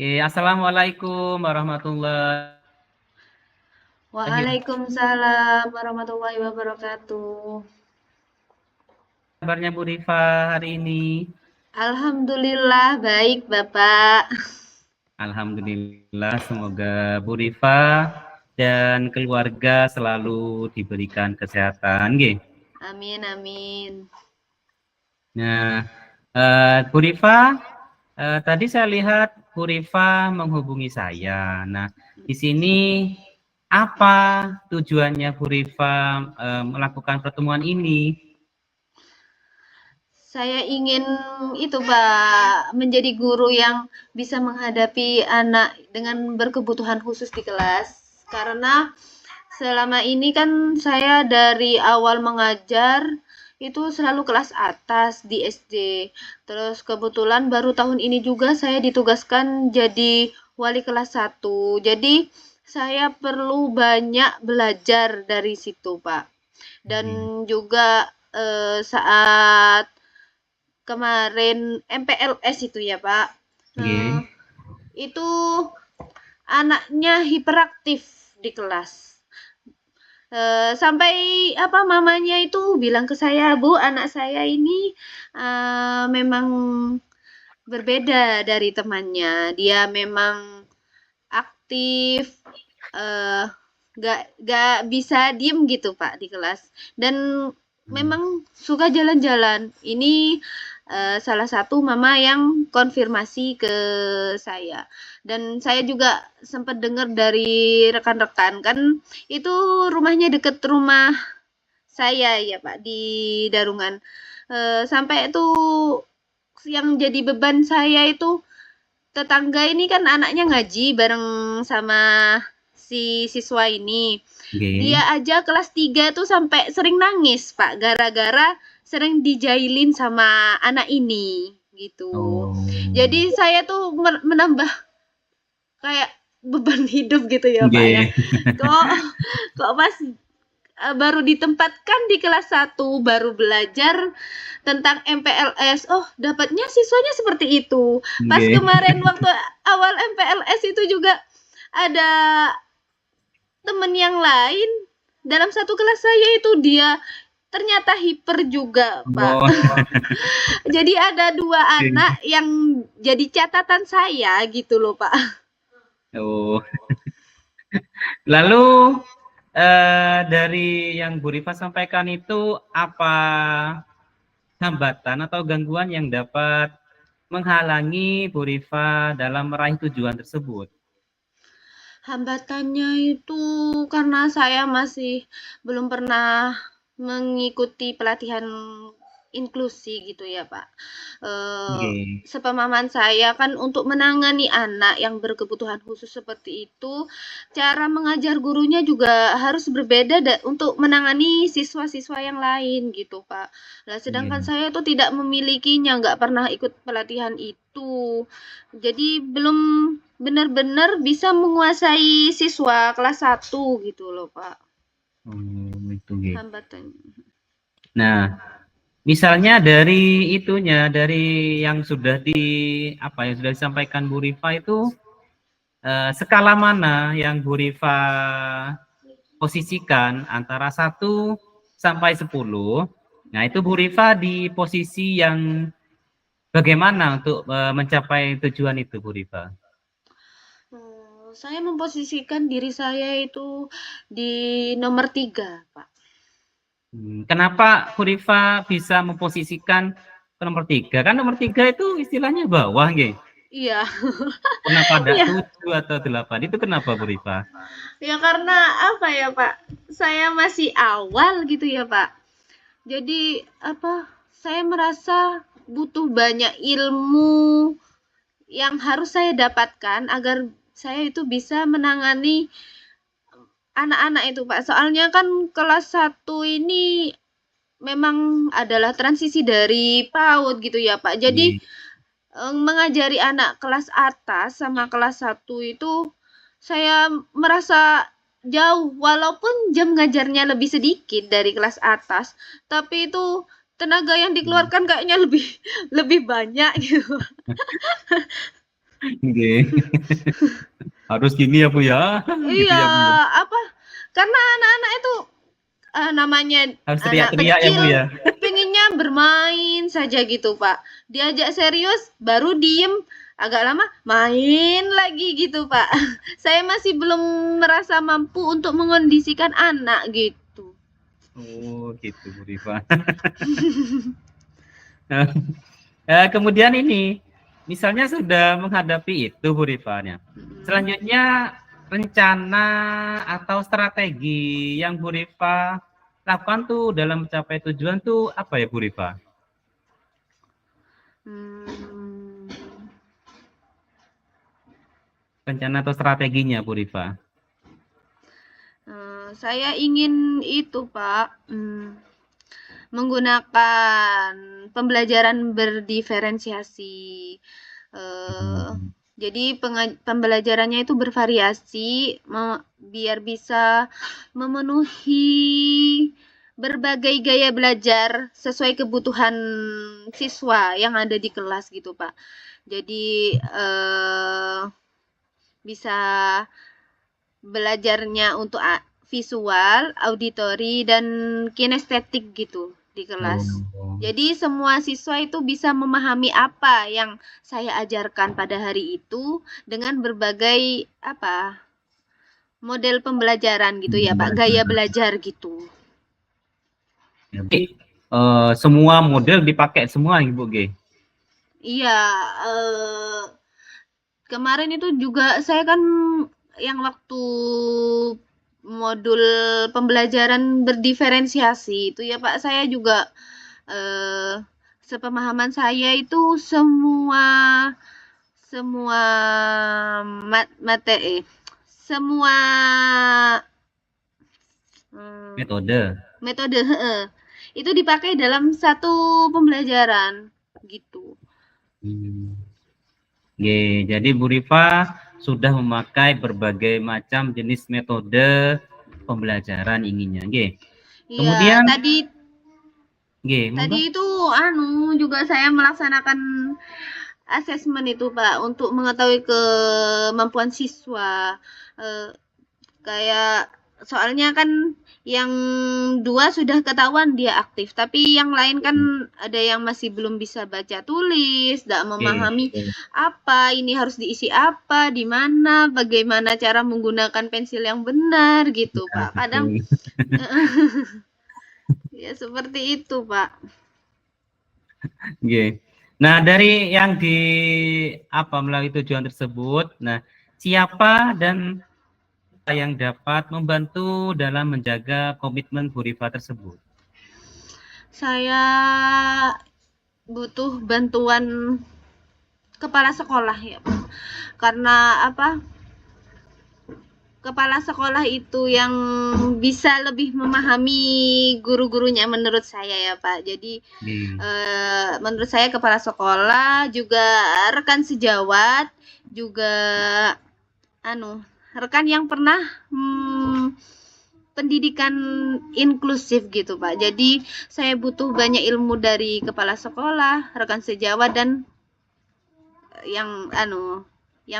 Assalamualaikum warahmatullahi wabarakatuh. Waalaikumsalam warahmatullahi wabarakatuh. Kabarnya Bu Rifa hari ini? Alhamdulillah baik, Bapak. Alhamdulillah, semoga Bu Rifa dan keluarga selalu diberikan kesehatan. Nggih. Amin, amin. Nah, Bu Rifa, tadi saya lihat Bu Rifa menghubungi saya. Nah, di sini apa tujuannya Bu Rifa melakukan pertemuan ini? Saya ingin itu, Pak, menjadi guru yang bisa menghadapi anak dengan berkebutuhan khusus di kelas. Karena selama ini kan saya dari awal mengajar itu selalu kelas atas di SD. Terus kebetulan baru tahun ini juga saya ditugaskan jadi wali kelas 1. Jadi saya perlu banyak belajar dari situ, Pak. Dan Nggih. juga saat kemarin MPLS itu ya, Pak. Nggih. Itu anaknya hiperaktif di kelas. Sampai apa mamanya itu bilang ke saya, Bu, anak saya ini memang berbeda dari temannya. Dia memang aktif, eh, gak bisa diem gitu Pak di kelas. Dan memang suka jalan-jalan. Ini salah satu mama yang konfirmasi ke saya. Dan saya juga sempat dengar dari rekan-rekan kan itu rumahnya deket rumah saya ya Pak di Darungan. Sampai itu yang jadi beban saya itu tetangga ini kan anaknya ngaji bareng sama si siswa ini. Nggih. Dia aja kelas 3 tuh sampai sering nangis, Pak, gara-gara sering dijailin sama anak ini, gitu. Oh. Jadi saya tuh menambah kayak beban hidup gitu ya, Pak, ya. Nggih. Kok kok pas baru ditempatkan di kelas 1, baru belajar tentang MPLS. Oh, dapatnya siswanya seperti itu. Pas Nggih. kemarin waktu awal MPLS itu juga ada temen yang lain dalam satu kelas saya itu dia ternyata hiper juga, Pak. Oh. Jadi ada dua anak yang jadi catatan saya gitu loh, Pak. Oh. Lalu dari yang Bu Rifa sampaikan itu apa hambatan atau gangguan yang dapat menghalangi Bu Rifa dalam meraih tujuan tersebut? Hambatannya itu karena saya masih belum pernah mengikuti pelatihan inklusi gitu ya, Pak. Nggih. Sepemahaman saya kan untuk menangani anak yang berkebutuhan khusus seperti itu, cara mengajar gurunya juga harus berbeda untuk menangani siswa-siswa yang lain gitu, Pak. Nah, sedangkan Nggih. saya itu tidak memilikinya, nggak pernah ikut pelatihan itu. Jadi belum benar-benar bisa menguasai siswa kelas 1 gitu loh, Pak. Oh, itu nggih. Hambatan. Nah, misalnya dari itunya, dari yang sudah yang sudah disampaikan Bu Rifa itu skala mana yang Bu Rifa posisikan antara 1 sampai 10? Nah, itu Bu Rifa di posisi yang bagaimana untuk mencapai tujuan itu, Bu Rifa? Saya memposisikan diri saya itu di nomor 3, Pak. Kenapa Bu Rifa bisa memposisikan ke nomor 3? Kan nomor 3 itu istilahnya bawah, nggih. Iya, Kenapa ada iya. 7 atau 8? Itu kenapa Bu Rifa? Ya karena apa ya, Pak? Saya masih awal gitu ya, Pak. Jadi apa? Saya merasa butuh banyak ilmu yang harus saya dapatkan agar saya itu bisa menangani anak-anak itu, Pak. Soalnya kan kelas 1 ini memang adalah transisi dari PAUD gitu ya, Pak. Jadi Nggih. mengajari anak kelas atas sama kelas 1 itu saya merasa jauh walaupun jam ngajarnya lebih sedikit dari kelas atas, tapi itu tenaga yang dikeluarkan kayaknya lebih lebih banyak gitu. Oke. Harus gini ya Bu ya, gitu Iya, ya Bu ya. apa? Karena anak-anak itu namanya Harus anak teriak-teriak ya Bu kecil ya. pengennya bermain saja gitu Pak. Diajak serius baru diem, agak lama main lagi gitu Pak. Saya masih belum merasa mampu untuk mengondisikan anak gitu. Oh gitu Bu Rifa. Kemudian ini, misalnya sudah menghadapi itu Bu Rifanya. Selanjutnya rencana atau strategi yang Bu Rifa lakukan tuh dalam mencapai tujuan tuh apa ya Bu Rifa? Hmm, Rencana atau strateginya Bu Rifa? saya ingin itu Pak, menggunakan pembelajaran berdiferensiasi. Jadi pembelajarannya itu bervariasi biar bisa memenuhi berbagai gaya belajar sesuai kebutuhan siswa yang ada di kelas gitu Pak. Jadi bisa belajarnya untuk visual, auditori, dan kinestetik gitu di kelas. Jadi semua siswa itu bisa memahami apa yang saya ajarkan pada hari itu dengan berbagai model pembelajaran gitu ya Pak, gaya belajar gitu. Jadi semua model dipakai semua Ibu G. Iya, kemarin itu juga saya kan yang waktu modul pembelajaran berdiferensiasi itu ya Pak, saya juga sepemahaman saya itu semua semua materi semua metode itu dipakai dalam satu pembelajaran gitu. Jadi Bu Rifa sudah memakai berbagai macam jenis metode pembelajaran inginnya. Kemudian tadi itu juga saya melaksanakan asesmen itu Pak untuk mengetahui kemampuan siswa. Kayak soalnya kan yang 2 sudah ketahuan dia aktif, tapi yang lain kan ada yang masih belum bisa baca tulis, tidak memahami apa ini harus diisi apa, di mana, bagaimana cara menggunakan pensil yang benar gitu Pak. Kadang ya seperti itu Pak. Nah dari yang melalui tujuan tersebut, nah siapa dan yang dapat membantu dalam menjaga komitmen Bu Rifa tersebut? Saya butuh bantuan kepala sekolah ya Pak. Karena kepala sekolah itu yang bisa lebih memahami guru-gurunya menurut saya ya Pak. Jadi menurut saya kepala sekolah juga rekan sejawat juga rekan yang pernah pendidikan inklusif gitu Pak. Jadi saya butuh banyak ilmu dari kepala sekolah, rekan sejawat dan yang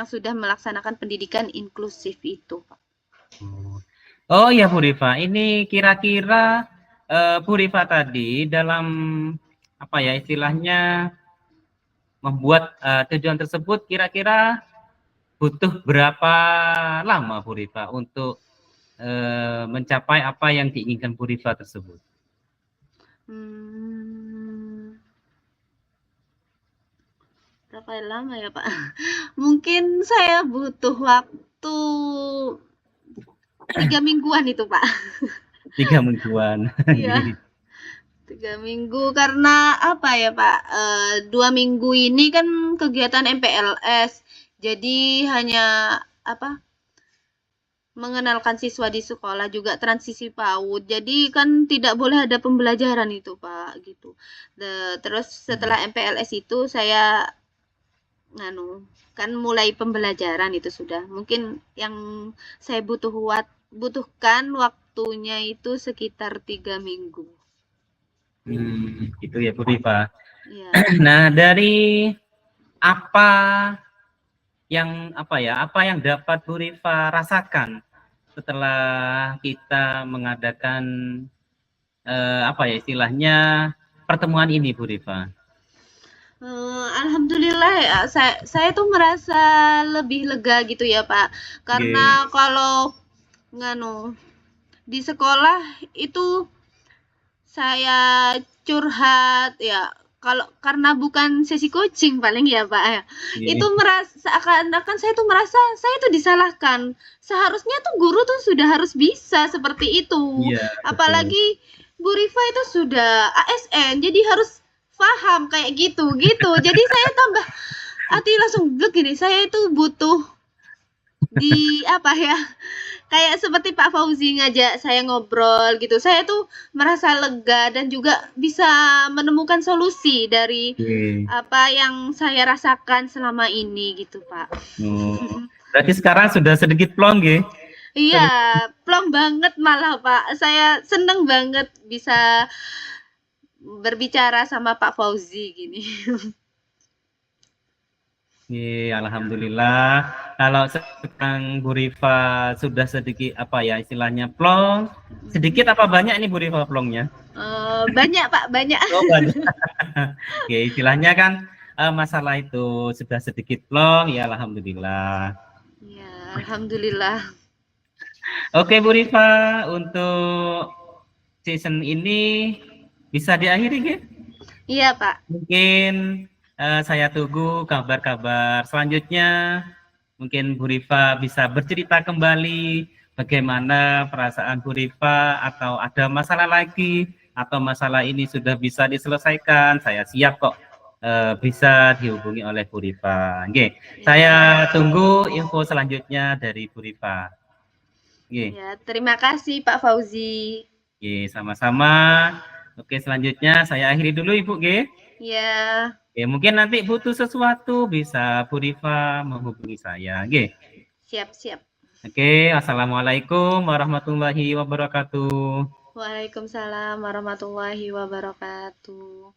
sudah melaksanakan pendidikan inklusif itu Pak. Oh iya Bu Rifa, ini kira-kira Bu Rifa tadi dalam istilahnya membuat tujuan tersebut kira-kira butuh berapa lama Bu Rifa untuk mencapai apa yang diinginkan Bu Rifa tersebut? Berapa lama ya Pak? Mungkin saya butuh waktu 3 mingguan itu Pak. 3 mingguan. Iya. 3 minggu karena ya Pak, 2 minggu ini kan kegiatan MPLS. Jadi hanya mengenalkan siswa di sekolah juga transisi PAUD. Jadi kan tidak boleh ada pembelajaran itu Pak gitu. Terus setelah MPLS itu saya kan mulai pembelajaran itu sudah. Mungkin yang saya butuhkan waktunya itu sekitar 3 minggu. Gitu ya Bu Rifa. Ya. Nah dari apa apa yang dapat Bu Rifa rasakan setelah kita mengadakan istilahnya pertemuan ini, Bu Rifa? Alhamdulillah ya, saya tuh merasa lebih lega gitu ya Pak, karena kalau nganu di sekolah itu saya curhat ya, kalau karena bukan sesi coaching paling ya Pak ya, itu seakan-akan saya tuh merasa saya tuh disalahkan. Seharusnya tuh guru tuh sudah harus bisa seperti itu. Iya, Apalagi Bu Rifa itu sudah ASN, jadi harus paham kayak gitu. Jadi saya tambah hati langsung blek gini, saya itu butuh kayak seperti Pak Fauzi ngajak saya ngobrol gitu. Saya tuh merasa lega dan juga bisa menemukan solusi dari apa yang saya rasakan selama ini gitu, Pak. Berarti sekarang sudah sedikit plong ya? Iya, plong banget malah Pak. Saya seneng banget bisa berbicara sama Pak Fauzi gini. Alhamdulillah. Kalau sekarang Bu Rifa sudah sedikit istilahnya plong, sedikit apa banyak ini Bu Rifa plongnya? Banyak Pak, banyak. Oh, banyak. Istilahnya kan masalah itu sudah sedikit plong, ya alhamdulillah. Ya, alhamdulillah. Oke Bu Rifa, untuk season ini bisa diakhiri gitu? Iya Pak. Mungkin saya tunggu kabar-kabar selanjutnya. Mungkin Bu Rifa bisa bercerita kembali bagaimana perasaan Bu Rifa, atau ada masalah lagi, atau masalah ini sudah bisa diselesaikan. Saya siap kok bisa dihubungi oleh Bu Rifa. Saya tunggu info selanjutnya dari Bu Rifa. Ya, terima kasih Pak Fauzi. Sama-sama. Oke, selanjutnya saya akhiri dulu Ibu. Ya. Mungkin nanti butuh sesuatu bisa Bu Rifa menghubungi saya. Siap. Oke, assalamualaikum warahmatullahi wabarakatuh. Waalaikumsalam warahmatullahi wabarakatuh.